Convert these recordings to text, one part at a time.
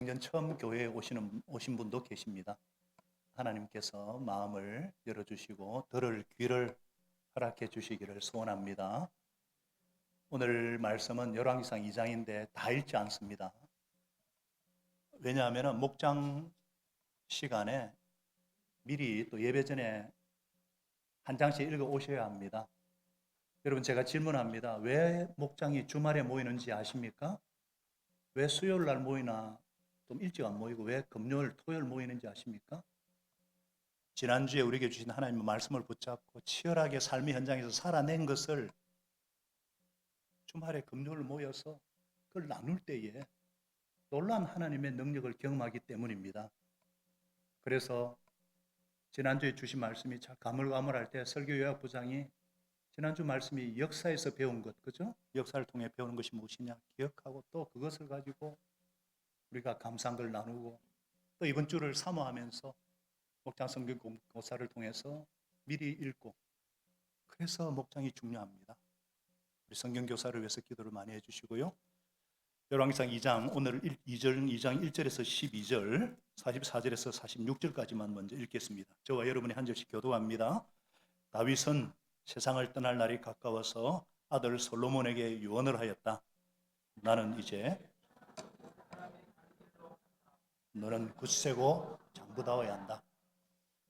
작년 처음 교회에 오신 분도 계십니다. 하나님께서 마음을 열어주시고 들을 귀를 허락해 주시기를 소원합니다. 오늘 말씀은 열왕기상 2장인데 다 읽지 않습니다. 왜냐하면 목장 시간에 미리 또 예배 전에 한 장씩 읽어 오셔야 합니다. 여러분, 제가 질문합니다. 왜 목장이 주말에 모이는지 아십니까? 왜 수요일 날 모이나 좀 일찍 안 모이고 왜 금요일, 토요일 모이는지 아십니까? 지난주에 우리에게 주신 하나님의 말씀을 붙잡고 치열하게 삶의 현장에서 살아낸 것을 주말에 금요일 모여서 그걸 나눌 때에 놀라운 하나님의 능력을 경험하기 때문입니다. 그래서 지난주에 주신 말씀이 참 가물가물할 때 설교요약부장이 지난주 말씀이 역사에서 배운 것, 그죠? 역사를 통해 배우는 것이 무엇이냐 기억하고 또 그것을 가지고 우리가 감사한 걸 나누고 또 이번 주를 사모하면서 목장 성경 공사를 통해서 미리 읽고, 그래서 목장이 중요합니다. 우리 성경 교사를 위해서 기도를 많이 해주시고요. 열왕기상 2장 오늘 2장 1절에서 12절 44절에서 46절까지만 먼저 읽겠습니다. 저와 여러분이 한 절씩 교도합니다. 다윗은 세상을 떠날 날이 가까워서 아들 솔로몬에게 유언을 하였다. 나는 이제 너는 굳세고 장부다워야 한다.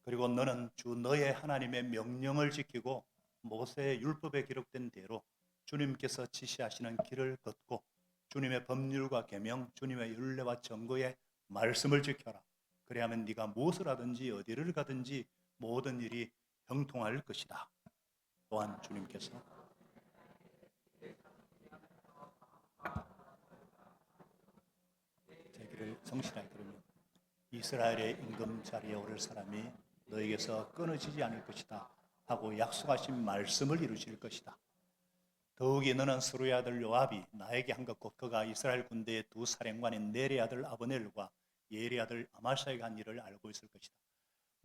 그리고 너는 주 너의 하나님의 명령을 지키고 모세의 율법에 기록된 대로 주님께서 지시하시는 길을 걷고 주님의 법률과 계명, 주님의 율례와 정거의 말씀을 지켜라. 그래야만 네가 무엇을 하든지 어디를 가든지 모든 일이 형통할 것이다. 또한 주님께서 제 길을 성실하게 들으면 이스라엘의 임금 자리에 오를 사람이 너에게서 끊어지지 않을 것이다 하고 약속하신 말씀을 이루실 것이다. 더욱이 너는 스루의 아들 요압이 나에게 한 것 곧 그가 이스라엘 군대의 두 사령관인 넬의 아들 아브넬과 예리 아들 아마사에게 한 일을 알고 있을 것이다.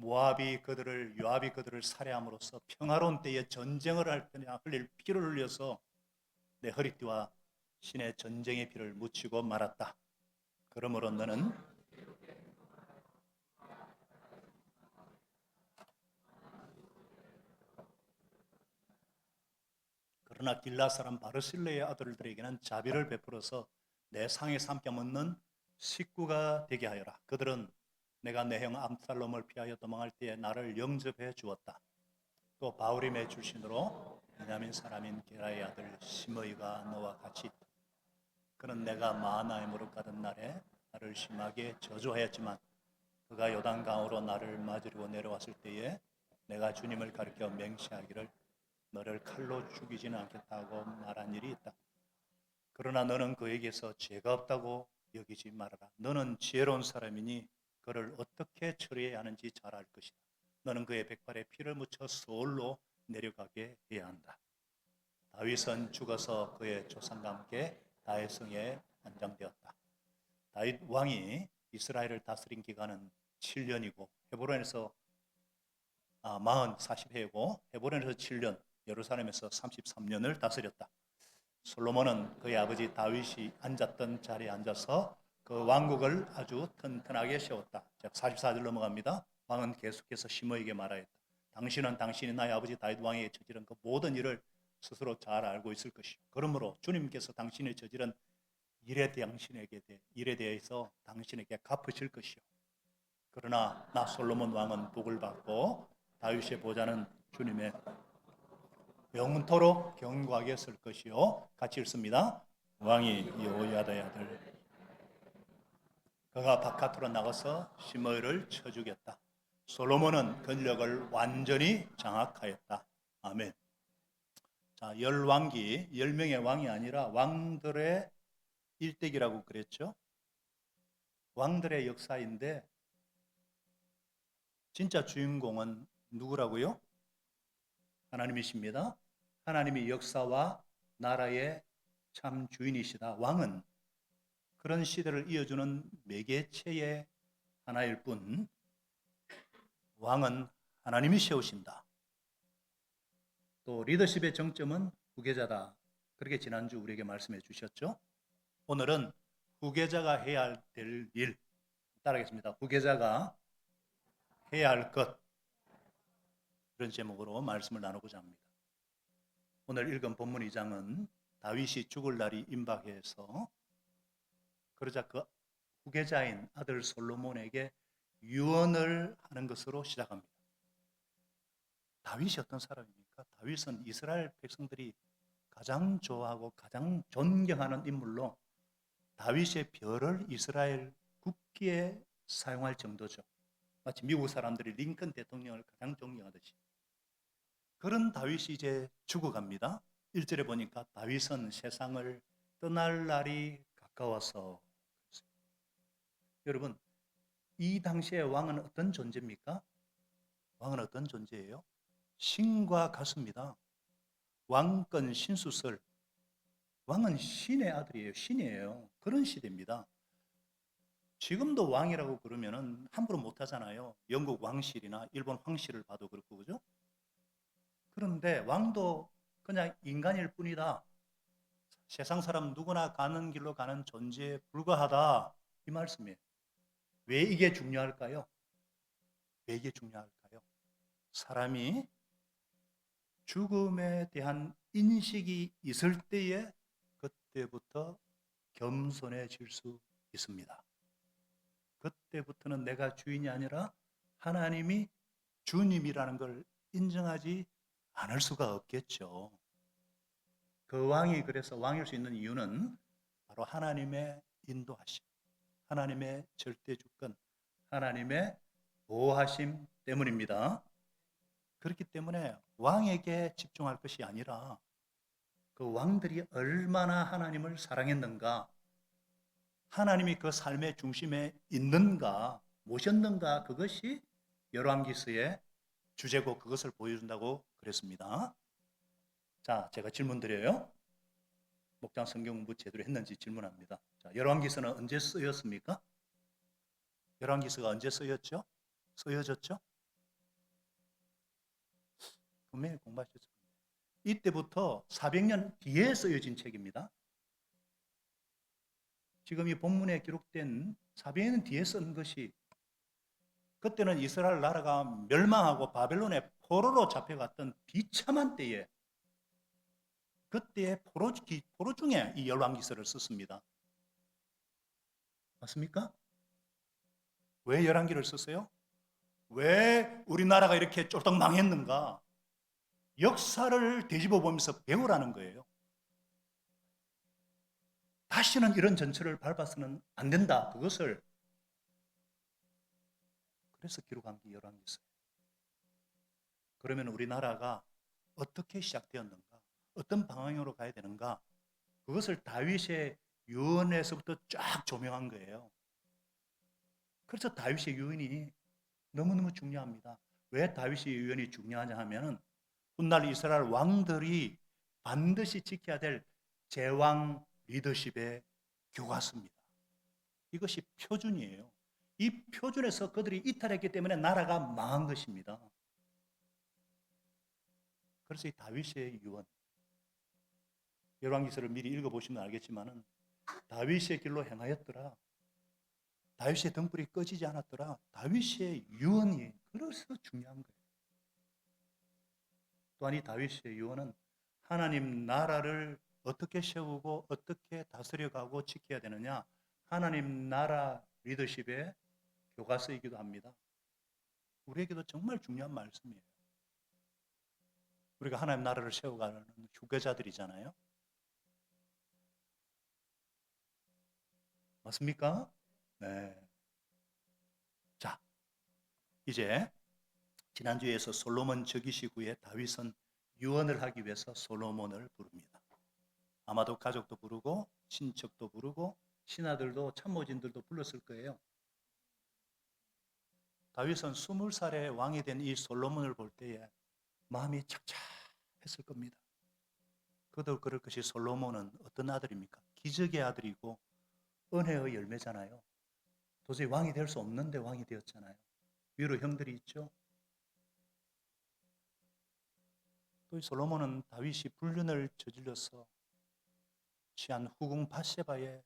요압이 그들을 살해함으로써 평화로운 때에 전쟁을 할 때냐 흘릴 피를 흘려서 내 허리띠와 신의 전쟁의 피를 묻히고 말았다. 그러므로 너는 그러나 길라 사람 바르실레의 아들들에게는 자비를 베풀어서 내 상에 삼켜 먹는 식구가 되게 하여라. 그들은 내가 내 형 압살롬을 피하여 도망할 때에 나를 영접해 주었다. 또 바울임의 출신으로 베냐민 사람인 게라의 아들 시므이가 너와 같이 있다. 그는 내가 마하나에 무릎 가던 날에 나를 심하게 저주하였지만 그가 요단강으로 나를 맞으려고 내려왔을 때에 내가 주님을 가리켜 맹세하기를 너를 칼로 죽이지는 않겠다고 말한 일이 있다. 그러나 너는 그에게서 죄가 없다고 여기지 말아라. 너는 지혜로운 사람이니 그를 어떻게 처리해야 하는지 잘 알 것이다. 너는 그의 백발에 피를 묻혀 서울로 내려가게 해야 한다. 다윗은 죽어서 그의 조상과 함께 다윗 성에 안장되었다. 다윗 왕이 이스라엘을 다스린 기간은 7년이고 헤브론에서 40회고 헤브론에서 7년, 예루살렘에서 33년을 다스렸다. 솔로몬은 그의 아버지 다윗이 앉았던 자리에 앉아서 그 왕국을 아주 튼튼하게 세웠다. 44절 넘어갑니다. 왕은 계속해서 시므에게 말하였다. 당신은 당신이 나의 아버지 다윗 왕에게 저지른 그 모든 일을 스스로 잘 알고 있을 것이요. 그러므로 주님께서 당신의 저지른 일에 대해서 당신에게 갚으실 것이요. 그러나 나 솔로몬 왕은 복을 받고 다윗의 보좌는 주님의 영원토록 견고하게 쓸 것이요. 같이 읽습니다. 왕이 여호야다의 아들 그가 바깥으로 나가서 시므이를 쳐 죽였다. 솔로몬은 권력을 완전히 장악하였다. 아멘. 자, 열왕기 10명의 왕이 아니라 왕들의 일대기라고 그랬죠. 왕들의 역사인데 진짜 주인공은 누구라고요? 하나님이십니다. 하나님이 역사와 나라의 참 주인이시다. 왕은 그런 시대를 이어주는 매개체의 하나일 뿐, 왕은 하나님이 세우신다. 또 리더십의 정점은 후계자다. 그렇게 지난주 우리에게 말씀해 주셨죠. 오늘은 후계자가 해야 될 일, 따라하겠습니다. 후계자가 해야 할 것, 이런 제목으로 말씀을 나누고자 합니다. 오늘 읽은 본문 2장은 다윗이 죽을 날이 임박해서 그러자 그 후계자인 아들 솔로몬에게 유언을 하는 것으로 시작합니다. 다윗이 어떤 사람입니까? 다윗은 이스라엘 백성들이 가장 좋아하고 가장 존경하는 인물로 다윗의 별을 이스라엘 국기에 사용할 정도죠. 마치 미국 사람들이 링컨 대통령을 가장 존경하듯이. 그런 다윗이 이제 죽어갑니다. 1절에 보니까 다윗은 세상을 떠날 날이 가까워서. 여러분, 이 당시의 왕은 어떤 존재입니까? 왕은 어떤 존재예요? 신과 같습니다. 왕권 신수설. 왕은 신의 아들이에요. 신이에요. 그런 시대입니다. 지금도 왕이라고 그러면은 함부로 못 하잖아요. 영국 왕실이나 일본 황실을 봐도 그렇고, 그죠? 그런데 왕도 그냥 인간일 뿐이다. 세상 사람 누구나 가는 길로 가는 존재에 불과하다. 이 말씀이에요. 왜 이게 중요할까요? 왜 이게 중요할까요? 사람이 죽음에 대한 인식이 있을 때에 그때부터 겸손해질 수 있습니다. 그때부터는 내가 주인이 아니라 하나님이 주님이라는 걸 인정하지 않을 수가 없겠죠. 그 왕이 그래서 왕일 수 있는 이유는 바로 하나님의 인도하심, 하나님의 절대 주권, 하나님의 보호하심 때문입니다. 그렇기 때문에 왕에게 집중할 것이 아니라 그 왕들이 얼마나 하나님을 사랑했는가, 하나님이 그 삶의 중심에 있는가, 모셨는가, 그것이 열왕기서의 주제고 그것을 보여준다고 그랬습니다. 자, 제가 질문 드려요. 목장 성경 공부 제대로 했는지 질문합니다. 자, 열왕기서는 언제 쓰였습니까? 열왕기서가 언제 쓰였죠? 쓰여졌죠? 분명히 공부하셨죠. 이때부터 400년 뒤에 쓰여진 책입니다. 지금 이 본문에 기록된 400년 뒤에 쓴 것이, 그때는 이스라엘 나라가 멸망하고 바벨론의 포로로 잡혀갔던 비참한 때에, 그때의 포로 중에 이 열왕기서를 썼습니다. 맞습니까? 왜 열왕기를 썼어요? 왜 우리나라가 이렇게 쫄딱 망했는가? 역사를 되짚어 보면서 배우라는 거예요. 다시는 이런 전철을 밟아서는 안 된다. 그것을 그래서 기록한 게 열왕기서예요. 그러면 우리나라가 어떻게 시작되었는가? 어떤 방향으로 가야 되는가? 그것을 다윗의 유언에서부터 쫙 조명한 거예요. 그래서 다윗의 유언이 너무너무 중요합니다. 왜 다윗의 유언이 중요하냐 하면은 훗날 이스라엘 왕들이 반드시 지켜야 될 제왕 리더십의 교과서입니다. 이것이 표준이에요. 이 표준에서 그들이 이탈했기 때문에 나라가 망한 것입니다. 그래서 이 다윗의 유언, 열왕기서를 미리 읽어보시면 알겠지만은 다윗의 길로 행하였더라. 다윗의 등불이 꺼지지 않았더라. 다윗의 유언이 그래서 중요한 거예요. 또한 이 다윗의 유언은 하나님 나라를 어떻게 세우고 어떻게 다스려가고 지켜야 되느냐, 하나님 나라 리더십의 교과서이기도 합니다. 우리에게도 정말 중요한 말씀이에요. 우리가 하나님 나라를 세워가는 후계자들이잖아요. 맞습니까? 네. 자, 이제 지난주에서 솔로몬 즉위식 후에 다윗은 유언을 하기 위해서 솔로몬을 부릅니다. 아마도 가족도 부르고 친척도 부르고 신하들도 참모진들도 불렀을 거예요. 다윗은 20살에 왕이 된 이 솔로몬을 볼 때에 마음이 착잡했을 겁니다. 그도 그럴 것이, 솔로몬은 어떤 아들입니까? 기적의 아들이고 은혜의 열매잖아요. 도저히 왕이 될 수 없는데 왕이 되었잖아요. 위로 형들이 있죠. 또 이 솔로몬은 다윗이 불륜을 저질러서 취한 후궁 밧세바의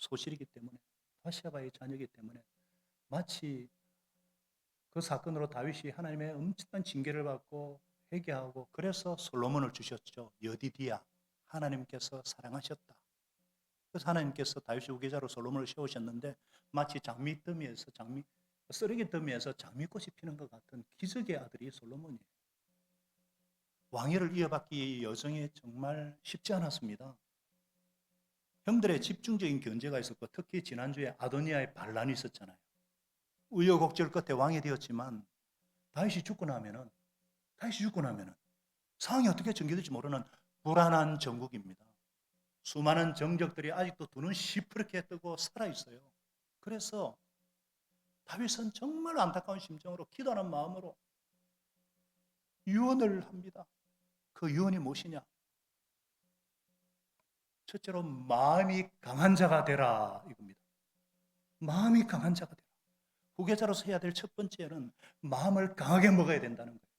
소실이기 때문에, 바시아바의 자녀이기 때문에 마치 그 사건으로 다윗이 하나님의 엄청난 징계를 받고 회개하고, 그래서 솔로몬을 주셨죠. 여디디야, 하나님께서 사랑하셨다. 그래서 하나님께서 다윗의 후계자로 솔로몬을 세우셨는데, 마치 쓰레기 더미에서 장미꽃이 피는 것 같은 기적의 아들이 솔로몬이에요. 왕위를 이어받기 여정이 정말 쉽지 않았습니다. 형들의 집중적인 견제가 있었고, 특히 지난주에 아도니아의 반란이 있었잖아요. 우여곡절 끝에 왕이 되었지만 다윗이 죽고 나면은 상황이 어떻게 전개될지 모르는 불안한 정국입니다. 수많은 정적들이 아직도 두 눈 시퍼렇게 뜨고 살아있어요. 그래서 다윗은 정말 안타까운 심정으로, 기도하는 마음으로 유언을 합니다. 그 유언이 무엇이냐? 첫째로 마음이 강한 자가 되라, 이겁니다. 마음이 강한 자가 되라. 후계자로서 해야 될 첫 번째는 마음을 강하게 먹어야 된다는 거예요.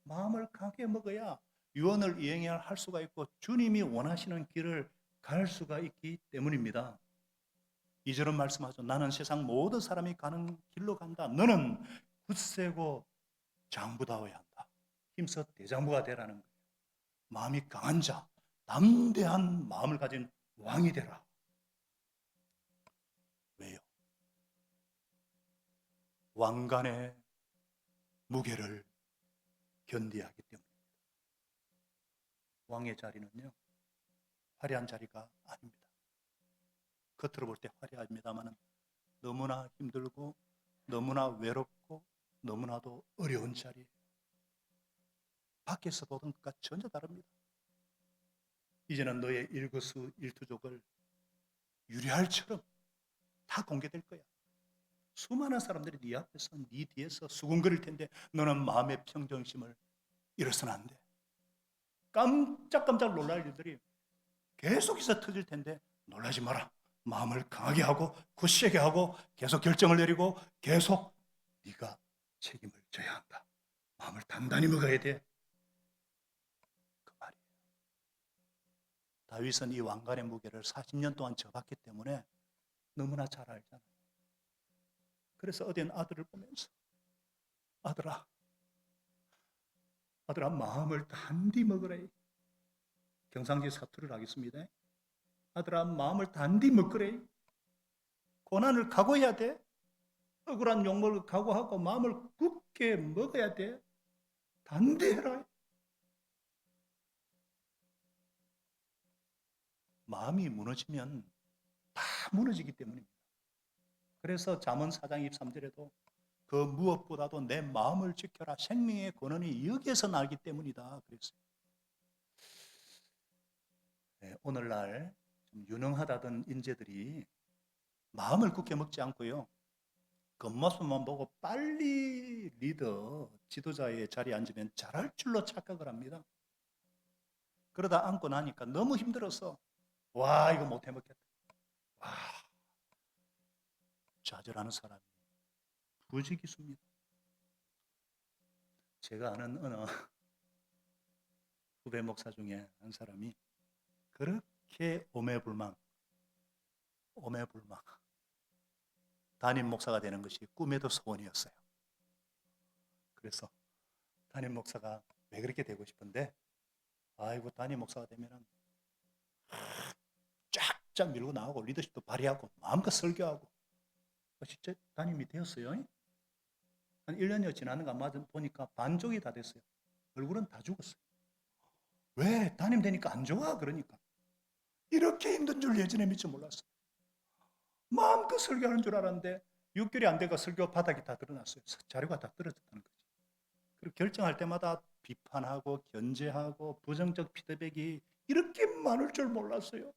마음을 강하게 먹어야 유언을 이행해야 할 수가 있고, 주님이 원하시는 길을 갈 수가 있기 때문입니다. 2절은 말씀하죠. 나는 세상 모든 사람이 가는 길로 간다. 너는 굳세고 장부다워야 한다. 힘써 대장부가 되라는 거예요. 마음이 강한 자, 담대한 마음을 가진 왕이 되라. 왜요? 왕관의 무게를 견디하기 때문입니다. 왕의 자리는요, 화려한 자리가 아닙니다. 겉으로 볼 때 화려합니다만 너무나 힘들고 너무나 외롭고 너무나도 어려운 자리예요. 밖에서 보던 것과 전혀 다릅니다. 이제는 너의 일거수일투족을 유리알처럼 다 공개될 거야. 수많은 사람들이 네 앞에서 네 뒤에서 수군거릴 텐데 너는 마음의 평정심을 잃어서는 안 돼. 깜짝깜짝 놀랄 일들이 계속해서 터질 텐데 놀라지 마라. 마음을 강하게 하고 굳세게 하고 계속 결정을 내리고 계속 네가 책임을 져야 한다. 마음을 단단히 먹어야 돼. 그 말이에요. 다윗은 이 왕관의 무게를 40년 동안 져봤기 때문에 너무나 잘 알잖아요. 그래서 어린 아들을 보면서 아들아 마음을 단디 먹으라. 경상지 사투를 하겠습니다. 아들아 마음을 단디 먹으래. 고난을 각오해야 돼. 억울한 욕먹을 각오하고 마음을 굳게 먹어야 돼. 단디해라. 마음이 무너지면 다 무너지기 때문입니다. 그래서 잠언 4장 23절에도 그 무엇보다도 내 마음을 지켜라. 생명의 근원이 여기에서 나기 때문이다. 그랬어요. 네, 오늘날 좀 유능하다던 인재들이 마음을 굳게 먹지 않고요, 겉모습만 보고 빨리 리더, 지도자의 자리에 앉으면 잘할 줄로 착각을 합니다. 그러다 앉고 나니까 너무 힘들어서 와 이거 못 해먹겠다. 와, 좌절하는 사람이 부지기수입니다. 제가 아는 어느 후배 목사 중에 한 사람이 그렇게 오매불망 담임 목사가 되는 것이 꿈에도 소원이었어요. 그래서 담임 목사가 왜 그렇게 되고 싶은데, 아이고 담임 목사가 되면은 쫙쫙 밀고 나가고 리더십도 발휘하고 마음껏 설교하고, 진짜 담임이 되었어요. 한 1년여 지나는 거 맞아 보니까 반쪽이 다 됐어요. 얼굴은 다 죽었어요. 왜? 담임 되니까 안 좋아? 그러니까. 이렇게 힘든 줄 예전에 미처 몰랐어요. 마음껏 설교하는 줄 알았는데 6개월이 안 돼가 설교 바닥이 다 드러났어요. 자료가 다 떨어졌다는 거지. 그리고 결정할 때마다 비판하고 견제하고 부정적 피드백이 이렇게 많을 줄 몰랐어요.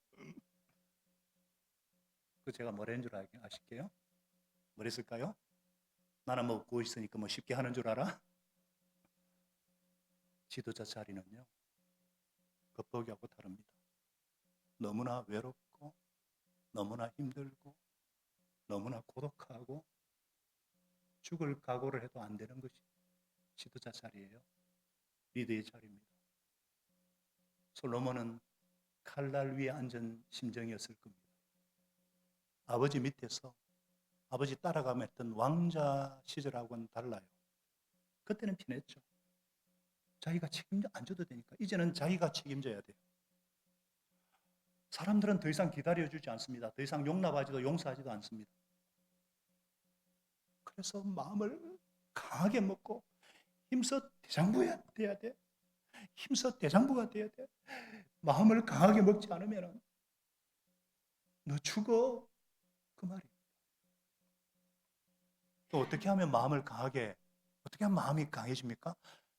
그 제가 뭐라는 줄 아실게요? 뭐랬을까요? 나는 뭐 구호 있으니까 뭐 쉽게 하는 줄 알아? 지도자 자리는요, 겉보기하고 다릅니다. 너무나 외롭고 너무나 힘들고 너무나 고독하고 죽을 각오를 해도 안 되는 것이 지도자 자리예요. 리더의 자리입니다. 솔로몬은 칼날 위에 앉은 심정이었을 겁니다. 아버지 밑에서 아버지 따라가며 했던 왕자 시절하고는 달라요. 그때는 편했죠. 자기가 책임져 안 져도 되니까. 이제는 자기가 책임져야 돼요. 사람들은 더 이상 기다려주지 않습니다. 더 이상 용납하지도 용서하지도 않습니다. 그래서 마음을 강하게 먹고 힘써 대장부가 돼야 돼. 힘써 대장부가 돼야 돼. 마음을 강하게 먹지 않으면 너 죽어. 그 말이에요. 또 어떻게 하면 마음을 강하게, 어떻게 하면 마음이 강해집니까?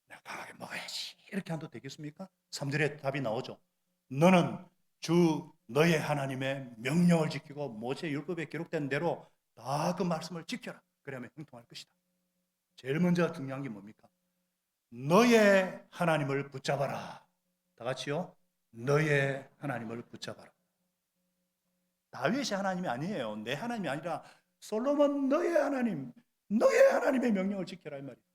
내가 강하게 먹어야지. 이렇게 한도 되겠습니까? 3절에 답이 나오죠. 너는 주 너의 하나님의 명령을 지키고 모세 율법에 기록된 대로 다 그 말씀을 지켜라. 그러면 형통할 것이다. 제일 먼저 중요한 게 뭡니까? 너의 하나님을 붙잡아라. 다 같이요. 너의 하나님을 붙잡아라. 다윗이 하나님이 아니에요. 내 하나님이 아니라 솔로몬 너의 하나님, 너의 하나님의 명령을 지켜라 이 말이에요.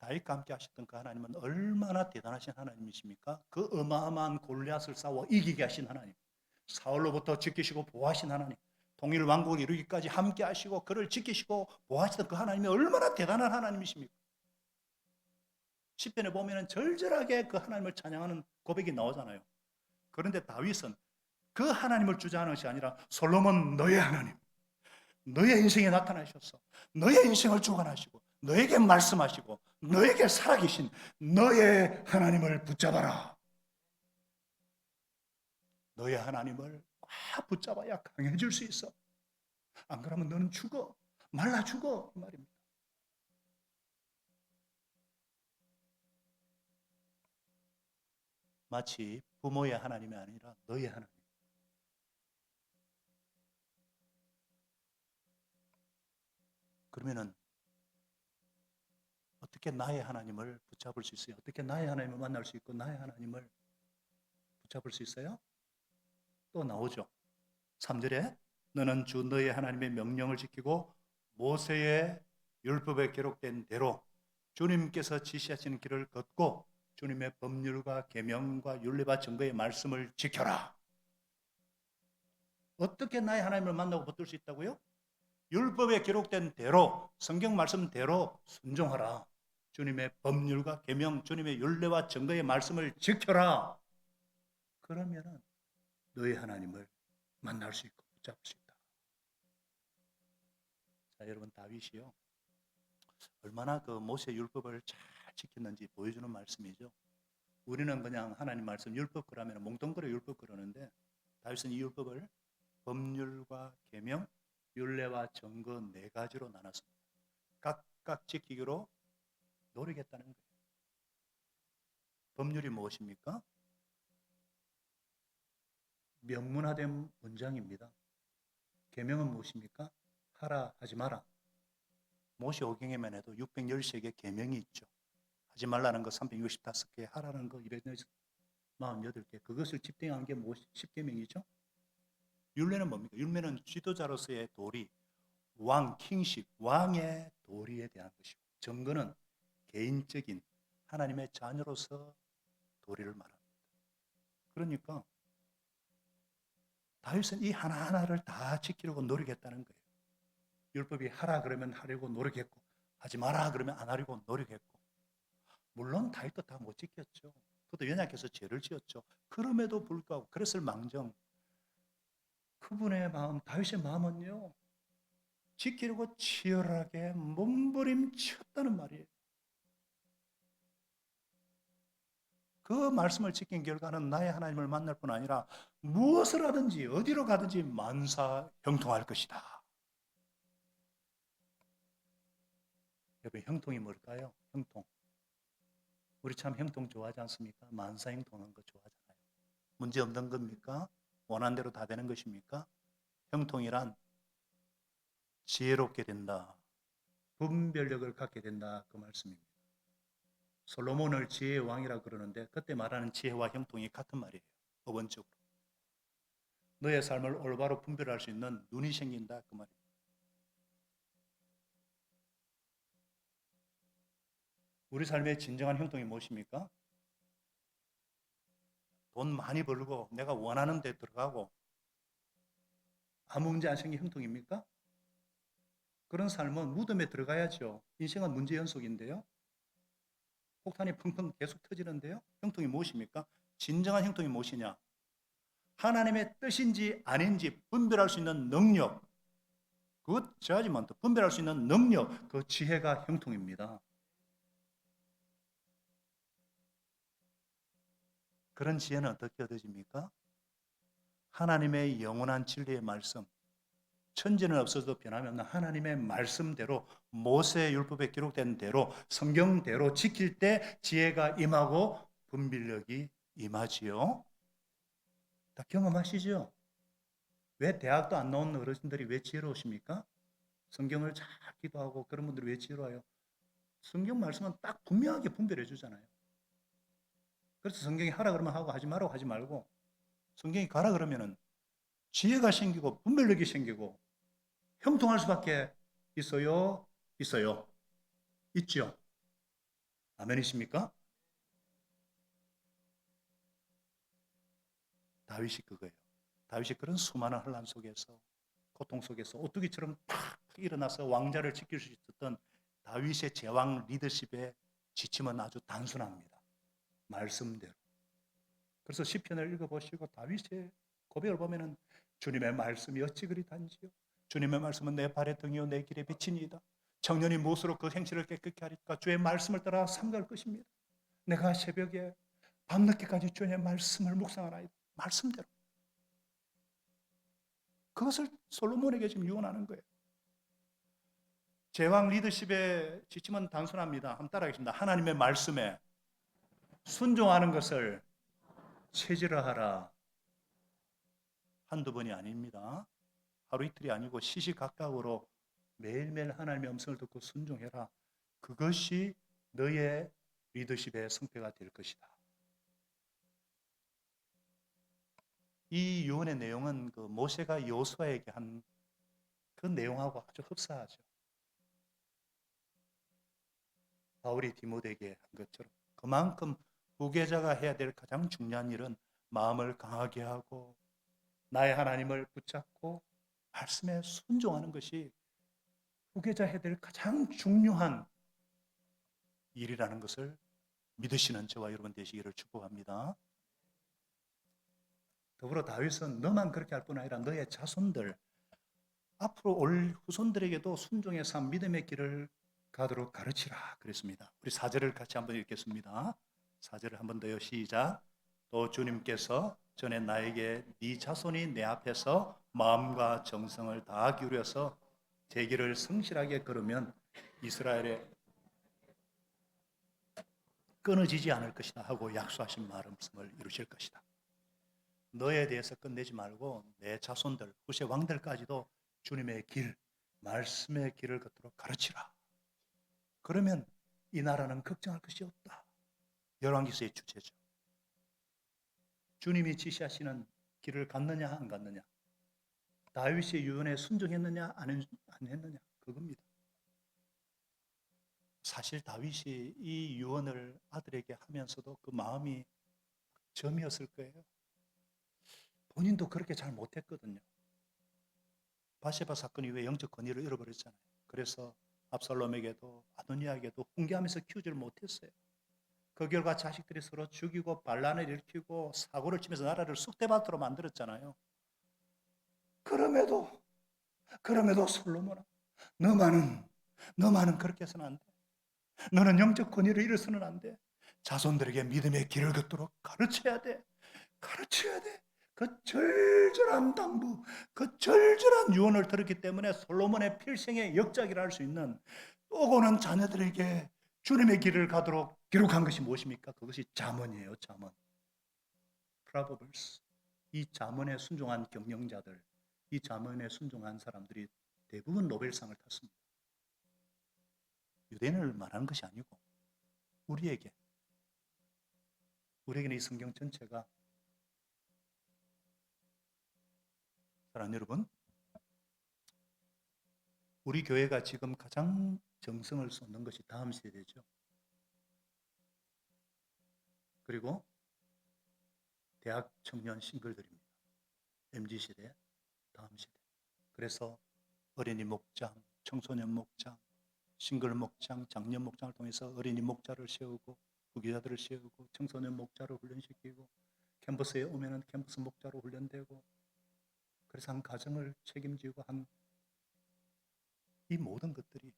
다윗과 함께 하셨던 그 하나님은 얼마나 대단하신 하나님이십니까? 그 어마어마한 골리앗을 싸워 이기게 하신 하나님, 사울로부터 지키시고 보호하신 하나님, 통일 왕국을 이루기까지 함께 하시고 그를 지키시고 보호하시던 그 하나님이 얼마나 대단한 하나님이십니까? 시편에 보면 절절하게 그 하나님을 찬양하는 고백이 나오잖아요. 그런데 다윗은 그 하나님을 주장하는 것이 아니라 솔로몬 너의 하나님, 너의 인생에 나타나셨어. 너의 인생을 주관하시고 너에게 말씀하시고 너에게 살아계신 너의 하나님을 붙잡아라. 너의 하나님을 꽉 붙잡아야 강해질 수 있어. 안 그러면 너는 죽어. 말라 죽어. 그 말입니다. 마치 부모의 하나님이 아니라 너의 하나님. 그러면은 어떻게 나의 하나님을 붙잡을 수 있어요? 어떻게 나의 하나님을 만날 수 있고 나의 하나님을 붙잡을 수 있어요? 또 나오죠. 3절에 너는 주 너의 하나님의 명령을 지키고 모세의 율법에 기록된 대로 주님께서 지시하시는 길을 걷고 주님의 법률과 계명과 율례와 증거의 말씀을 지켜라. 어떻게 나의 하나님을 만나고 붙들 수 있다고요? 율법에 기록된 대로 성경 말씀대로 순종하라. 주님의 법률과 계명, 주님의 율례와 증거의 말씀을 지켜라. 그러면은 너의 하나님을 만날 수 있고 붙잡을 수 있다. 자, 여러분 다윗이요. 얼마나 그 모세 율법을 잘 지켰는지 보여주는 말씀이죠. 우리는 그냥 하나님 말씀 율법 그러면 몽뚱그려 율법 그러는데 다윗은 이 율법을 법률과 계명, 율례와 증거 네 가지로 나눴습니다. 각각 지키기로 노력했다는 거예요. 법률이 무엇입니까? 명문화된 문장입니다. 계명은 무엇입니까? 하라 하지 마라. 모세오경에만 해도 613개 계명이 있죠. 하지 말라는 거 365개, 하라는 거 248개. 그것을 집행한 게 10계명이죠. 율례는 뭡니까? 율례는 지도자로서의 도리, 왕, 킹십, 왕의 도리에 대한 것이고, 증거는 개인적인 하나님의 자녀로서 도리를 말합니다. 그러니까 다윗은 이 하나하나를 다 지키려고 노력했다는 거예요. 율법이 하라 그러면 하려고 노력했고, 하지 마라 그러면 안 하려고 노력했고, 물론 다윗도 다 못 지켰죠. 그것도 연약해서 죄를 지었죠. 그럼에도 불구하고 그랬을 망정 그분의 마음, 다윗의 마음은요, 지키려고 치열하게 몸부림쳤다는 말이에요. 그 말씀을 지킨 결과는 나의 하나님을 만날 뿐 아니라 무엇을 하든지 어디로 가든지 만사 형통할 것이다. 여러분, 형통이 뭘까요? 형통. 우리 참 형통 좋아하지 않습니까? 만사 형통하는 거 좋아하잖아요. 문제 없는 겁니까? 원하는 대로 다 되는 것입니까? 형통이란 지혜롭게 된다. 분별력을 갖게 된다. 그 말씀입니다. 솔로몬을 지혜의 왕이라 그러는데 그때 말하는 지혜와 형통이 같은 말이에요. 어원적으로. 너의 삶을 올바로 분별할 수 있는 눈이 생긴다. 그 말이에요. 우리 삶의 진정한 형통이 무엇입니까? 돈 많이 벌고 내가 원하는 데 들어가고 아무 문제 안 생긴 형통입니까? 그런 삶은 무덤에 들어가야죠. 인생은 문제 연속인데요. 폭탄이 펑펑 계속 터지는데요. 형통이 무엇입니까? 진정한 형통이 무엇이냐? 하나님의 뜻인지 아닌지 분별할 수 있는 능력, 그것 제하지만 더 분별할 수 있는 능력, 그 지혜가 형통입니다. 그런 지혜는 어떻게 얻어집니까? 하나님의 영원한 진리의 말씀, 천지는 없어도 변함이 없는 하나님의 말씀대로 모세 율법에 기록된 대로 성경대로 지킬 때 지혜가 임하고 분별력이 임하지요. 다 경험하시죠? 왜 대학도 안 나온 어르신들이 왜 지혜로우십니까? 성경을 잘 기도하고 그런 분들이 왜 지혜로워요? 성경 말씀은 딱 분명하게 분별해 주잖아요. 그래서 성경이 하라 그러면 하고 하지 말라고 하지 말고 성경이 가라 그러면은 지혜가 생기고 분별력이 생기고 형통할 수밖에 있어요. 있어요. 있죠. 아멘이십니까? 다윗이 그거예요. 다윗이 그런 수많은 혼란 속에서 고통 속에서 오뚜기처럼 탁 일어나서 왕자를 지킬 수 있었던 다윗의 제왕 리더십의 지침은 아주 단순합니다. 말씀대로. 그래서 시편을 읽어보시고 다윗의 고백을 보면은 주님의 말씀이 어찌 그리 단지요. 주님의 말씀은 내 발의 등이요 내 길의 빛이니이다. 청년이 무엇으로 그 행실을 깨끗게 하리까? 주의 말씀을 따라 삼갈 것입니다. 내가 새벽에 밤늦게까지 주의 말씀을 묵상하나이다. 말씀대로. 그것을 솔로몬에게 지금 유언하는 거예요. 제왕 리더십의 지침은 단순합니다. 한번 따라하겠습니다. 하나님의 말씀에 순종하는 것을 체질화하라. 한두 번이 아닙니다. 하루 이틀이 아니고 시시각각으로 매일매일 하나님의 음성을 듣고 순종해라. 그것이 너의 리더십의 성패가 될 것이다. 이 유언의 내용은 그 모세가 여호수아에게 한 그 내용하고 아주 흡사하죠. 바울이 디모데에게 한 것처럼 그만큼 후계자가 해야 될 가장 중요한 일은 마음을 강하게 하고 나의 하나님을 붙잡고 말씀에 순종하는 것이 후계자 해야 될 가장 중요한 일이라는 것을 믿으시는 저와 여러분 되시기를 축복합니다. 더불어 다윗은 너만 그렇게 할 뿐 아니라 너의 자손들 앞으로 올 후손들에게도 순종의 삶 믿음의 길을 가도록 가르치라 그랬습니다. 우리 4절을 같이 한번 읽겠습니다. 4절을 한번 더요. 시작. 또 주님께서 전에 나에게 네 자손이 내 앞에서 마음과 정성을 다 기울여서 제 길을 성실하게 걸으면 이스라엘의 끊어지지 않을 것이다 하고 약속하신 말씀을 이루실 것이다. 너에 대해서 끝내지 말고 내 자손들, 후세 왕들까지도 주님의 길, 말씀의 길을 걷도록 가르치라. 그러면 이 나라는 걱정할 것이 없다. 열왕기서의 주제죠. 주님이 지시하시는 길을 갔느냐 안 갔느냐, 다윗의 유언에 순종했느냐 안 했느냐, 그겁니다. 사실 다윗이 이 유언을 아들에게 하면서도 그 마음이 점이었을 거예요. 본인도 그렇게 잘 못했거든요. 바세바 사건 이후에 영적 권위를 잃어버렸잖아요. 그래서 압살롬에게도 아도니아에게도 훈계하면서 키우지를 못했어요. 그 결과 자식들이 서로 죽이고 반란을 일으키고 사고를 치면서 나라를 쑥대밭으로 만들었잖아요. 그럼에도 솔로몬아, 너만은 그렇게 해서는 안 돼. 너는 영적 권위를 잃어서는 안 돼. 자손들에게 믿음의 길을 걷도록 가르쳐야 돼. 가르쳐야 돼. 그 절절한 당부, 그 절절한 유언을 들었기 때문에 솔로몬의 필생의 역작이라 할 수 있는 또 오는 자녀들에게 주님의 길을 가도록 기록한 것이 무엇입니까? 그것이 잠언이에요. 잠언. Proverbs. 이 잠언에 순종한 경영자들, 이 잠언에 순종한 사람들이 대부분 노벨상을 탔습니다. 유대인을 말하는 것이 아니고 우리에게는 이 성경 전체가, 사랑하는 여러분, 우리 교회가 지금 가장 정성을 쏟는 것이 다음 세대죠. 그리고 대학 청년 싱글들입니다. MZ세대, 다음 세대. 그래서 어린이 목장, 청소년 목장, 싱글 목장, 장년 목장을 통해서 어린이 목자를 세우고 부교자들을 세우고 청소년 목자를 훈련시키고 캠퍼스에 오면은 캠퍼스 목자로 훈련되고 그래서 한 가정을 책임지고 한 이 모든 것들이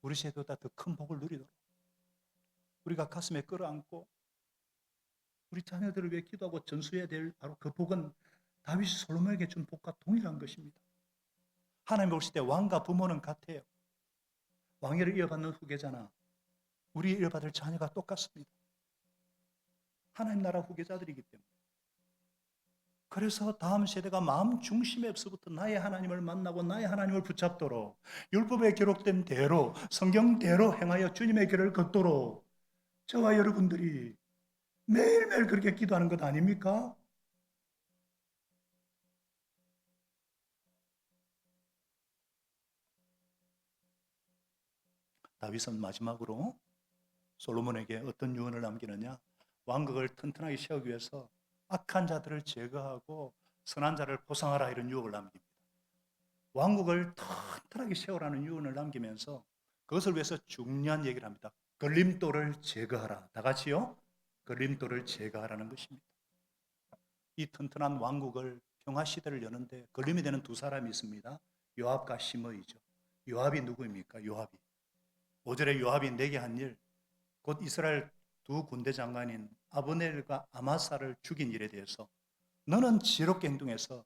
우리 세대보다 더 큰 복을 누리도록 우리가 가슴에 끌어안고 우리 자녀들을 위해 기도하고 전수해야 될 바로 그 복은 다윗이 솔로몬에게 준 복과 동일한 것입니다. 하나님 보실 때 왕과 부모는 같아요. 왕위를 이어받는 후계자나 우리 이어받을 자녀가 똑같습니다. 하나님 나라 후계자들이기 때문에. 그래서 다음 세대가 마음 중심에서부터 나의 하나님을 만나고 나의 하나님을 붙잡도록 율법에 기록된 대로 성경대로 행하여 주님의 길을 걷도록 저와 여러분들이 매일매일 그렇게 기도하는 것 아닙니까? 다윗은 마지막으로 솔로몬에게 어떤 유언을 남기느냐? 왕국을 튼튼하게 세우기 위해서 악한 자들을 제거하고 선한 자를 보상하라 이런 유언을 남깁니다. 왕국을 튼튼하게 세우라는 유언을 남기면서 그것을 위해서 중요한 얘기를 합니다. 걸림돌을 제거하라. 다 같이요. 걸림돌을 제거하라는 것입니다. 이 튼튼한 왕국을 평화 시대를 여는데 걸림이 되는 두 사람이 있습니다. 요압과 시므이죠. 요압이 누구입니까? 요압이 5절에 요압이 내게 한 일, 곧 이스라엘 두 군대 장관인 아브넬과 아마사를 죽인 일에 대해서 너는 지혜롭게 행동해서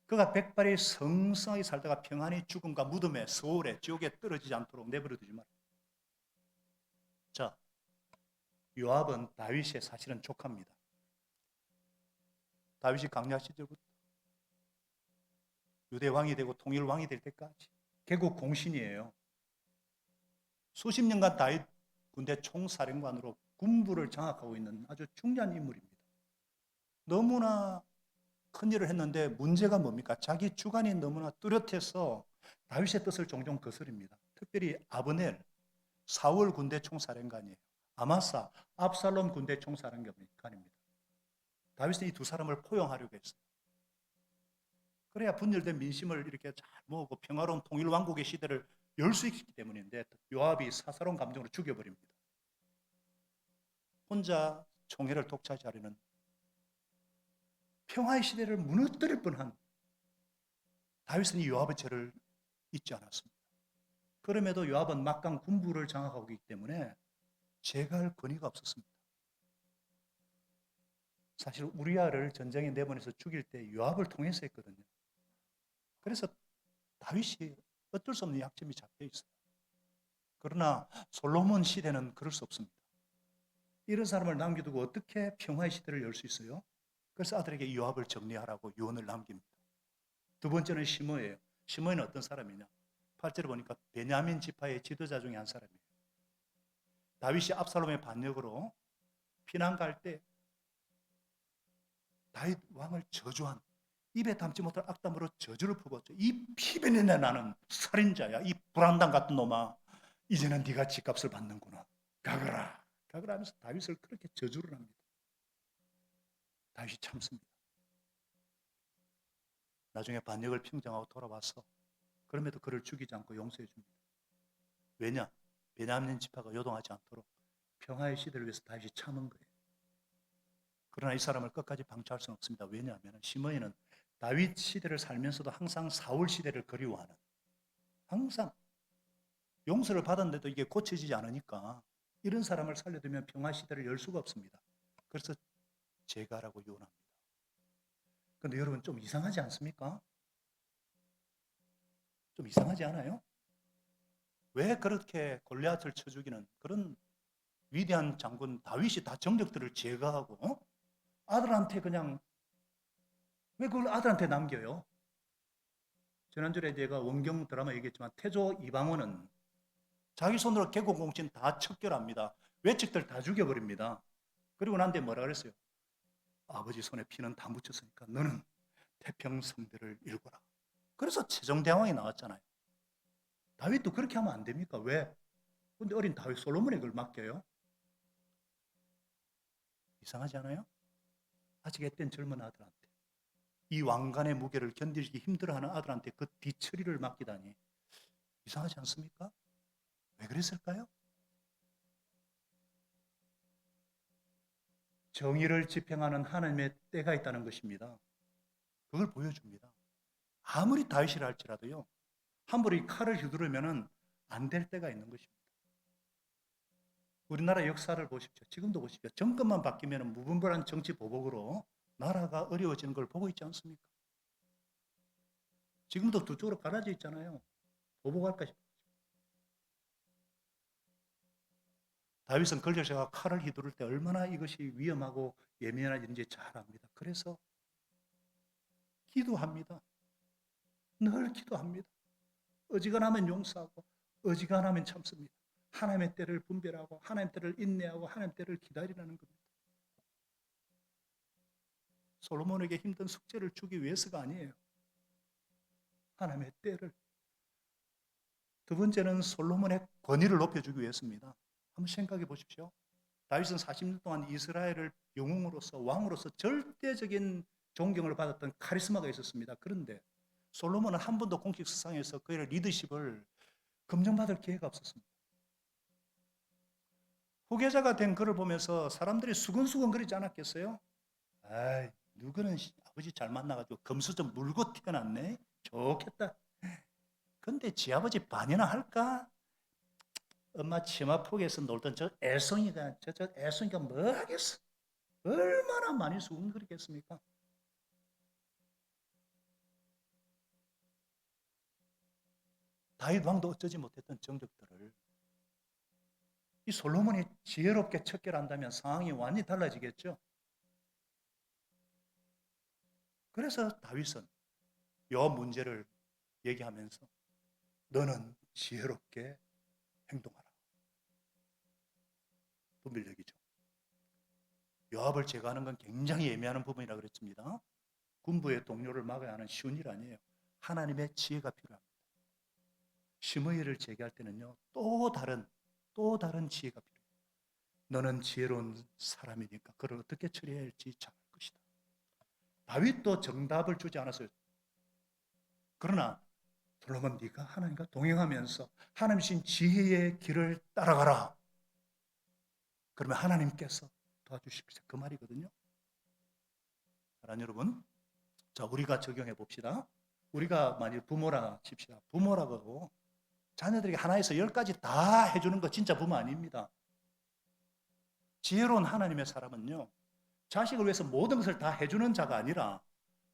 그가 백발이 성성하게 살다가 평안히 죽음과 무덤에 서울에 지옥에 떨어지지 않도록 내버려 두지 마라. 자, 요압은 다윗의 사실은 조카입니다. 다윗이 강야 시절부터 유대 왕이 되고 통일 왕이 될 때까지 개국 공신이에요. 수십 년간 다윗 군대 총사령관으로 군부를 장악하고 있는 아주 중요한 인물입니다. 너무나 큰 일을 했는데 문제가 뭡니까? 자기 주관이 너무나 뚜렷해서 다윗의 뜻을 종종 거스릅니다. 특별히 아브넬, 사울 군대 총사령관이에요. 아마사, 압살롬 군대 총사령관입니다. 다윗은 이 두 사람을 포용하려고 했어요. 그래야 분열된 민심을 이렇게 잘 모으고 평화로운 통일 왕국의 시대를 열 수 있기 때문인데 요압이 사사로운 감정으로 죽여버립니다. 혼자 총회를 독차지하려는 평화의 시대를 무너뜨릴 뻔한 다윗은 이 요압의 죄를 잊지 않았습니다. 그럼에도 요압은 막강 군부를 장악하고 있기 때문에 제거할 권위가 없었습니다. 사실 우리아를 전쟁에 내보내서 죽일 때 요압을 통해서 했거든요. 그래서 다윗이 어쩔 수 없는 약점이 잡혀 있어요. 그러나 솔로몬 시대는 그럴 수 없습니다. 이런 사람을 남겨두고 어떻게 평화의 시대를 열 수 있어요? 그래서 아들에게 요압을 정리하라고 유언을 남깁니다. 두 번째는 시므이예요. 시므이는 어떤 사람이냐? 8절에 보니까 베냐민 지파의 지도자 중에 한 사람이에요. 다윗이 압살롬의 반역으로 피난 갈 때 다윗 왕을 저주한 입에 담지 못할 악담으로 저주를 퍼붓죠. 이 피변이네 나는 살인자야. 이 불안당 같은 놈아. 이제는 네가 죗값을 받는구나. 가거라. 가거라 하면서 다윗을 그렇게 저주를 합니다. 다윗이 참습니다. 나중에 반역을 평정하고 돌아와서 그럼에도 그를 죽이지 않고 용서해 줍니다. 왜냐? 베냐민 지파가 요동하지 않도록 평화의 시대를 위해서 다윗이 참은 거예요. 그러나 이 사람을 끝까지 방치할 수는 없습니다. 왜냐하면 시므이는 다윗 시대를 살면서도 항상 사울 시대를 그리워하는, 항상 용서를 받았는데도 이게 고쳐지지 않으니까 이런 사람을 살려두면 평화 시대를 열 수가 없습니다. 그래서 제거하라고 유언합니다. 그런데 여러분 좀 이상하지 않습니까? 좀 이상하지 않아요? 왜 그렇게 골리앗을 쳐 죽이는 그런 위대한 장군 다윗이 다 정적들을 제거하고 아들한테 그냥 왜 그걸 아들한테 남겨요? 지난주에 제가 원경 드라마 얘기했지만 태조 이방원은 자기 손으로 개국공신 다 척결합니다. 외척들 다 죽여버립니다. 그리고 난데 뭐라 그랬어요? 아버지 손에 피는 다 묻혔으니까 너는 태평성대를 일궈라. 그래서 세종대왕이 나왔잖아요. 다윗도 그렇게 하면 안 됩니까? 왜? 근데 어린 다윗 솔로몬에 그걸 맡겨요? 이상하지 않아요? 아직 앳된 젊은 아들한테 이 왕관의 무게를 견디기 힘들어하는 아들한테 그 뒤처리를 맡기다니 이상하지 않습니까? 왜 그랬을까요? 정의를 집행하는 하나님의 때가 있다는 것입니다. 그걸 보여줍니다. 아무리 다윗이라 할지라도요, 함부로 이 칼을 휘두르면 안 될 때가 있는 것입니다. 우리나라 역사를 보십시오. 지금도 보십시오. 정권만 바뀌면 무분별한 정치 보복으로 나라가 어려워지는 걸 보고 있지 않습니까? 지금도 두 쪽으로 갈라져 있잖아요. 보복할까 싶어요. 다윗은 걸려서 칼을 휘두를 때 얼마나 이것이 위험하고 예민한지 잘 압니다. 그래서 기도합니다. 늘 기도합니다. 어지간하면 용서하고 어지간하면 참습니다. 하나님의 때를 분별하고 하나님의 때를 인내하고 하나님의 때를 기다리라는 겁니다. 솔로몬에게 힘든 숙제를 주기 위해서가 아니에요. 하나님의 때를. 두 번째는 솔로몬의 권위를 높여주기 위해서입니다. 한번 생각해 보십시오. 다윗은 40년 동안 이스라엘을 영웅으로서 왕으로서 절대적인 존경을 받았던 카리스마가 있었습니다. 그런데 솔로몬은 한 번도 공식 수상에서 그의 리더십을 검증받을 기회가 없었습니다. 후계자가 된 그를 보면서 사람들이 수근수근 거리지 않았겠어요? 아이, 누구는 아버지 잘 만나가지고 금수 좀 물고 태어났네? 좋겠다. 근데 지 아버지 반이나 할까? 엄마 치마폭에서 놀던 저 애송이가 뭐 하겠어? 얼마나 많이 수근거리겠습니까? 다윗 왕도 어쩌지 못했던 정적들을 이 솔로몬이 지혜롭게 척결한다면 상황이 완전히 달라지겠죠. 그래서 다윗은 이 문제를 얘기하면서 너는 지혜롭게 행동하라. 분별력이죠. 요압을 제거하는 건 굉장히 예민한 부분이라 그랬습니다. 군부의 동료를 막아야 하는 쉬운 일 아니에요. 하나님의 지혜가 필요합니다. 시므이를 제거할 때는요, 또 다른 지혜가 필요해요. 너는 지혜로운 사람이니까 그를 어떻게 처리해야 할지 잘 알 것이다. 다윗도 정답을 주지 않았어요. 그러나 솔로몬 네가 하나님과 동행하면서 하나님이신 지혜의 길을 따라가라. 그러면 하나님께서 도와주실 것이다. 그 말이거든요. 사랑하는 여러분, 자 우리가 적용해 봅시다. 우리가 만일 부모라 칩시다. 부모라고 자녀들에게 하나에서 10가지 다 해주는 거 진짜 부모 아닙니다. 지혜로운 하나님의 사람은요, 자식을 위해서 모든 것을 다 해주는 자가 아니라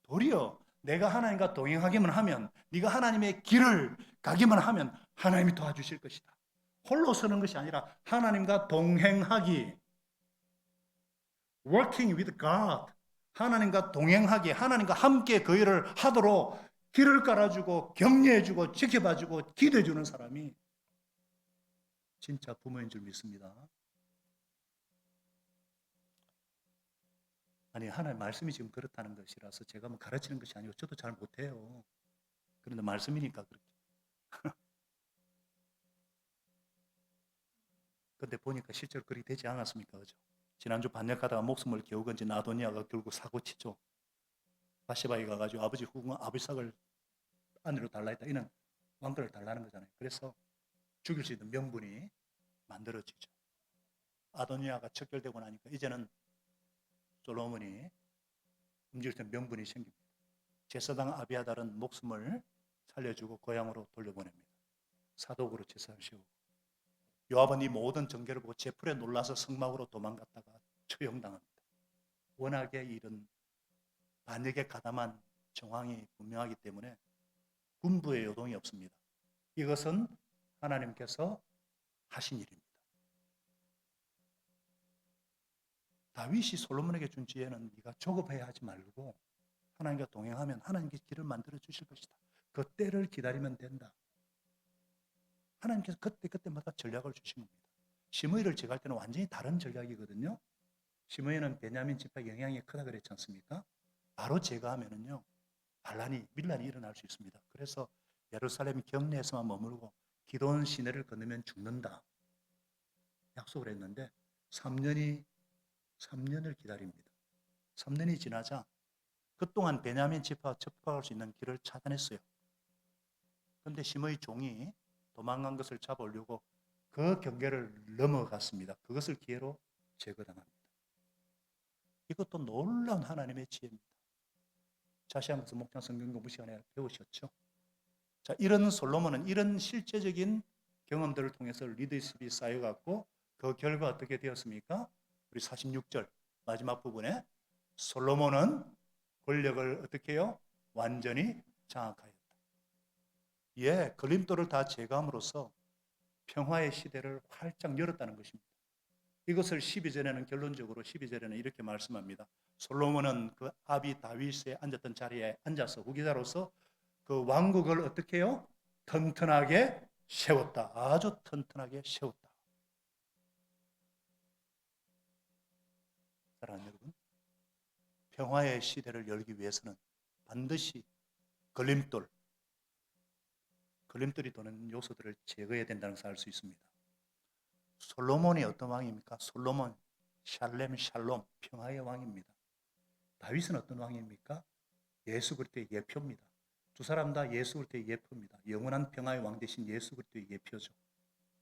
도리어 내가 하나님과 동행하기만 하면, 네가 하나님의 길을 가기만 하면 하나님이 도와주실 것이다. 홀로 서는 것이 아니라 하나님과 동행하기, working with God, 하나님과 동행하기, 하나님과 함께 그 일을 하도록 길을 깔아주고 격려해주고 지켜봐주고 기도해주는 사람이 진짜 부모인 줄 믿습니다. 아니 하나님 말씀이 지금 그렇다는 것이라서 제가 뭐 가르치는 것이 아니고 저도 잘 못해요. 그런데 말씀이니까 그렇게. 근데 보니까 실제로 그렇게 되지 않았습니까? 그죠? 지난주 반역하다가 목숨을 겨우 건진 아도니아가 결국 사고치죠. 바시바에 가가지고 아버지 후궁 아비삭을 아내로 달라 했다. 이는 왕권을 달라는 거잖아요. 그래서 죽일 수 있는 명분이 만들어지죠. 아도니아가 척결되고 나니까 이제는 솔로몬이 움직일 수 있는 명분이 생깁니다. 제사장 아비아달은 목숨을 살려주고 고향으로 돌려보냅니다. 사독으로 제사를 세우고, 요압은 이 모든 전개를 보고 제풀에 놀라서 성막으로 도망갔다가 처형당합니다. 워낙에 이런 반역에 가담한 정황이 분명하기 때문에 군부의 요동이 없습니다. 이것은 하나님께서 하신 일입니다. 다윗이 솔로몬에게 준 지혜는 네가 조급해야 하지 말고 하나님과 동행하면 하나님께서 길을 만들어 주실 것이다. 그 때를 기다리면 된다. 하나님께서 그때마다 전략을 주신 겁니다. 시므이를 제거할 때는 완전히 다른 전략이거든요. 시므이는 베냐민 지파 영향이 크다 그랬지 않습니까? 바로 제거하면은요, 밀란이 일어날 수 있습니다. 그래서 예루살렘 경내에서만 머물고 기도원 시내를 건너면 죽는다 약속을 했는데 3년을 기다립니다. 3년이 지나자 그동안 베냐민 지파가 접촉할 수 있는 길을 차단했어요. 그런데 심의 종이 도망간 것을 잡으려고 그 경계를 넘어갔습니다. 그것을 기회로 제거당합니다. 이것도 놀라운 하나님의 지혜입니다. 자세한 것은 목장 성경 공부 시간에 배우셨죠? 자, 이런 솔로몬은 이런 실제적인 경험들을 통해서 리더십이 쌓여갔고 그 결과 어떻게 되었습니까? 우리 46절 마지막 부분에 솔로몬은 권력을 어떻게 해요? 완전히 장악하였다. 예, 걸림돌을 다 제거함으로써 평화의 시대를 활짝 열었다는 것입니다. 이것을 12절에는 결론적으로 12절에는 이렇게 말씀합니다. 솔로몬은 그 아비 다윗에 앉았던 자리에 앉아서 후계자로서 그 왕국을 어떻게 해요? 튼튼하게 세웠다. 아주 튼튼하게 세웠다. 사랑하는 여러분, 평화의 시대를 열기 위해서는 반드시 걸림돌이 도는 요소들을 제거해야 된다는 것을 알 수 있습니다. 솔로몬이 어떤 왕입니까? 솔로몬, 샬롬, 평화의 왕입니다. 다윗은 어떤 왕입니까? 예수 그리스도의 예표입니다. 두 사람 다 예수 그리스도의 예표입니다. 영원한 평화의 왕 대신 예수 그리스도의 예표죠.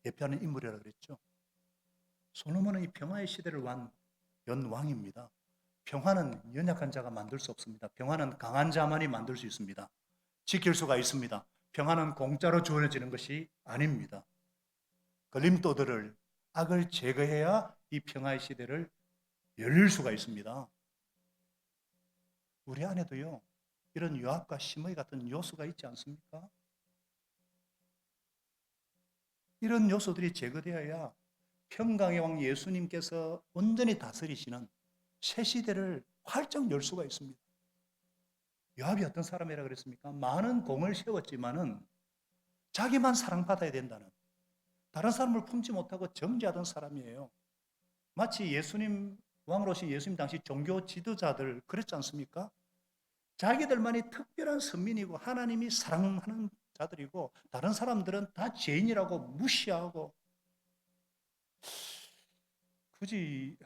예표하는 인물이라고 그랬죠. 솔로몬은 이 평화의 시대를 연 왕입니다. 평화는 연약한 자가 만들 수 없습니다. 평화는 강한 자만이 만들 수 있습니다. 지킬 수가 있습니다. 평화는 공짜로 주어지는 것이 아닙니다. 걸림돌들을 악을 제거해야 이 평화의 시대를 열릴 수가 있습니다. 우리 안에도요, 이런 요압과 심의 같은 요소가 있지 않습니까? 이런 요소들이 제거되어야 평강의 왕 예수님께서 온전히 다스리시는 새 시대를 활짝 열 수가 있습니다. 요압이 어떤 사람이라 그랬습니까? 많은 공을 세웠지만은 자기만 사랑받아야 된다는, 다른 사람을 품지 못하고 정죄하던 사람이에요. 마치 예수님 왕으로 오신 예수님 당시 종교 지도자들 그랬지 않습니까? 자기들만이 특별한 선민이고 하나님이 사랑하는 자들이고 다른 사람들은 다 죄인이라고 무시하고, 굳이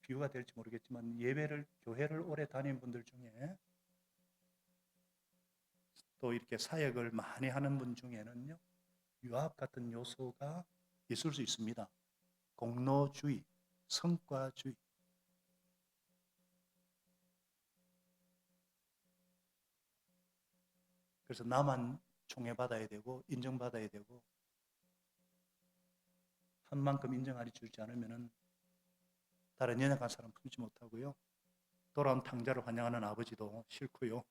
비유가 될지 모르겠지만 교회를 오래 다닌 분들 중에 또 이렇게 사역을 많이 하는 분 중에는요, 요압 같은 요소가 있을 수 있습니다. 공로주의, 성과주의. 그래서 나만 총애받아야 되고 인정받아야 되고, 한 만큼 인정하리 주지 않으면 다른 연약한 사람 품지 못하고요, 돌아온 탕자를 환영하는 아버지도 싫고요.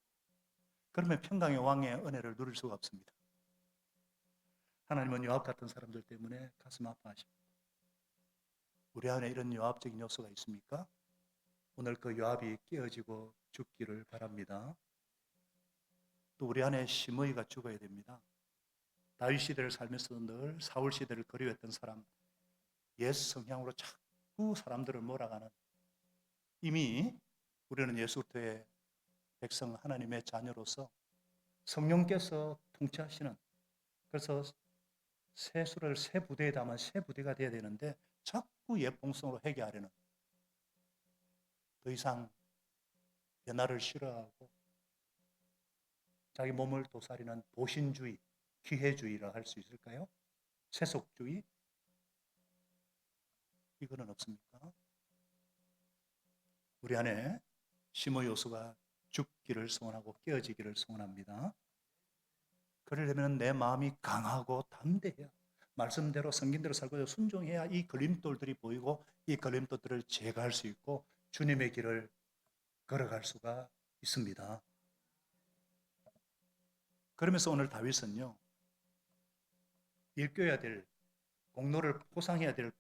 그러면 평강의 왕의 은혜를 누릴 수가 없습니다. 하나님은 요압 같은 사람들 때문에 가슴 아파하십니다. 우리 안에 이런 요압적인 요소가 있습니까? 오늘 그 요압이 깨어지고 죽기를 바랍니다. 또 우리 안에 심의가 죽어야 됩니다. 다윗 시대를 살면서 늘 사울 시대를 그리워했던 사람, 옛 성향으로 자꾸 사람들을 몰아가는, 이미 우리는 예수 그리스도의 백성 하나님의 자녀로서 성령께서 통치하시는, 그래서 세수를 새 부대에 담은 새 부대가 되어야 되는데 자꾸 옛 봉성으로 회개하려는, 더 이상 변화를 싫어하고 자기 몸을 도사리는 보신주의, 기회주의라 할 수 있을까요? 세속주의? 이거는 없습니까? 우리 안에 심의 요소가 죽기를 소원하고 깨어지기를 소원합니다. 그러려면 내 마음이 강하고 담대해야, 말씀대로 성경대로 살고 순종해야 이 걸림돌들이 보이고 이 걸림돌들을 제거할 수 있고 주님의 길을 걸어갈 수가 있습니다. 그러면서 오늘 다윗은요, 일깨워야 될, 공로를 포상해야 될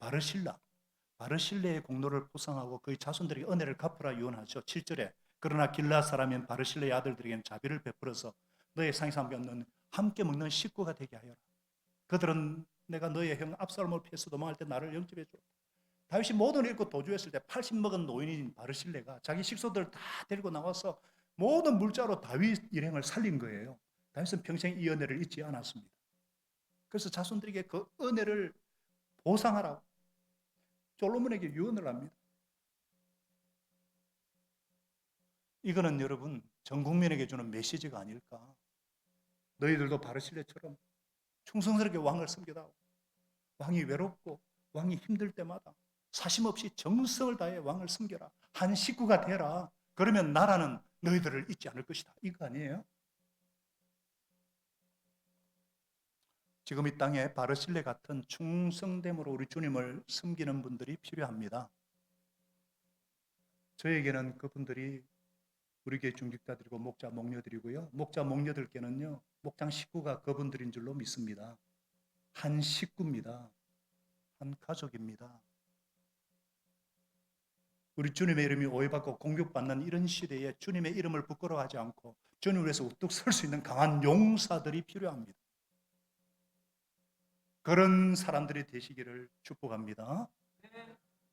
바르실레의 공로를 포상하고 그의 자손들에게 은혜를 갚으라 유언하죠. 7절에 그러나 길라 사람인 바르실레의 아들들에게는 자비를 베풀어서 너의 상상함께 얻는 함께 먹는 식구가 되게 하여라. 그들은 내가 너의 형 압살롬을 피해서 도망할 때 나를 영접해 줘. 다윗이 모든 을 잃고 도주했을 때 80 먹은 노인인 바르실레가 자기 식소들 다 데리고 나와서 모든 물자로 다윗 일행을 살린 거예요. 다윗은 평생 이 은혜를 잊지 않았습니다. 그래서 자손들에게 그 은혜를 보상하라고 솔로몬에게 유언을 합니다. 이거는 여러분 전 국민에게 주는 메시지가 아닐까. 너희들도 바르실레처럼 충성스럽게 왕을 섬기다오. 왕이 외롭고 왕이 힘들 때마다 사심없이 정성을 다해 왕을 섬겨라. 한 식구가 되라. 그러면 나라는 너희들을 잊지 않을 것이다. 이거 아니에요? 지금 이 땅에 바르실레 같은 충성됨으로 우리 주님을 섬기는 분들이 필요합니다. 저에게는 그분들이 우리 교회 중직자들이고 목자 목녀들이고요. 목자 목녀들께는요, 목장 식구가 그분들인 줄로 믿습니다. 한 식구입니다. 한 가족입니다. 우리 주님의 이름이 오해받고 공격받는 이런 시대에 주님의 이름을 부끄러워하지 않고 주님을 위해서 우뚝 설 수 있는 강한 용사들이 필요합니다. 그런 사람들이 되시기를 축복합니다.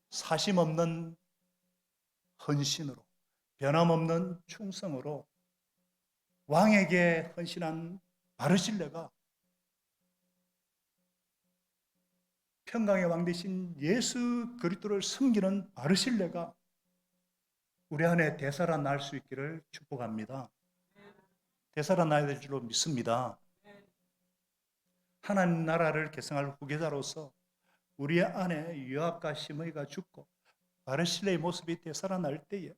사심 없는 헌신으로, 변함없는 충성으로 왕에게 헌신한 바르실레가 평강의 왕 되신 예수 그리스도를 섬기는 바르실레가 우리 안에 되살아날 수 있기를 축복합니다. 되살아나야 될 줄로 믿습니다. 하나님 나라를 계승할 후계자로서 우리 안에 요압과 시므이가 죽고 바르실레의 모습이 되살아날 때에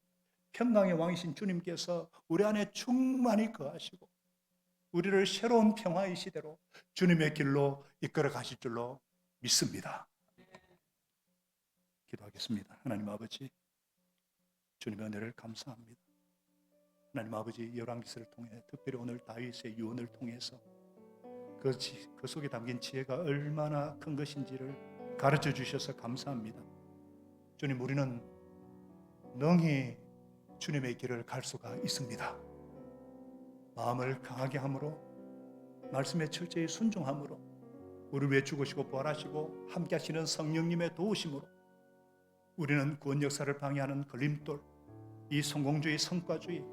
평강의 왕이신 주님께서 우리 안에 충만히 거하시고 우리를 새로운 평화의 시대로 주님의 길로 이끌어 가실 줄로 믿습니다. 기도하겠습니다. 하나님 아버지, 주님의 은혜를 감사합니다. 하나님 아버지, 열왕기서를 통해 특별히 오늘 다윗의 유언을 통해서 그 속에 담긴 지혜가 얼마나 큰 것인지를 가르쳐 주셔서 감사합니다. 주님, 우리는 능히 주님의 길을 갈 수가 있습니다. 마음을 강하게 함으로, 말씀에 철저히 순종함으로, 우리를 위해 죽으시고 부활하시고 함께 하시는 성령님의 도우심으로 우리는 구원 역사를 방해하는 걸림돌, 이 성공주의, 성과주의,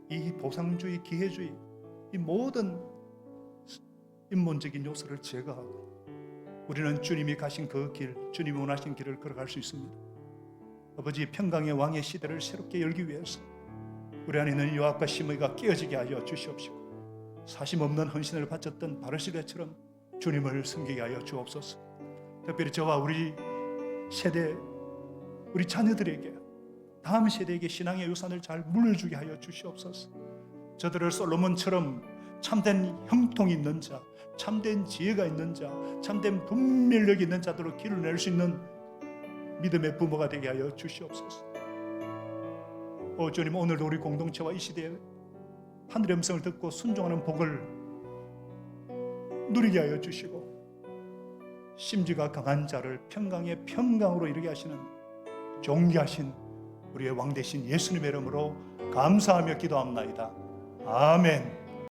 이 보상주의, 기회주의, 이 모든 인본적인 요소를 제거하고 우리는 주님이 가신 그 길, 주님이 원하신 길을 걸어갈 수 있습니다. 아버지, 평강의 왕의 시대를 새롭게 열기 위해서 우리 안에 있는 요압과 시므이가 깨어지게 하여 주시옵시고 사심 없는 헌신을 바쳤던 바르실레처럼 주님을 섬기게 하여 주옵소서. 특별히 저와 우리 세대, 우리 자녀들에게, 다음 세대에게 신앙의 유산을 잘 물려주게 하여 주시옵소서. 저들을 솔로몬처럼 참된 형통이 있는 자, 참된 지혜가 있는 자, 참된 분별력이 있는 자들로 길을 낼 수 있는 믿음의 부모가 되게 하여 주시옵소서. 오 주님, 오늘도 우리 공동체와 이 시대에 하늘의 음성을 듣고 순종하는 복을 누리게 하여 주시고 심지가 강한 자를 평강의 평강으로 이르게 하시는 존귀하신 우리의 왕 되신 예수님의 이름으로 감사하며 기도합나이다. 아멘.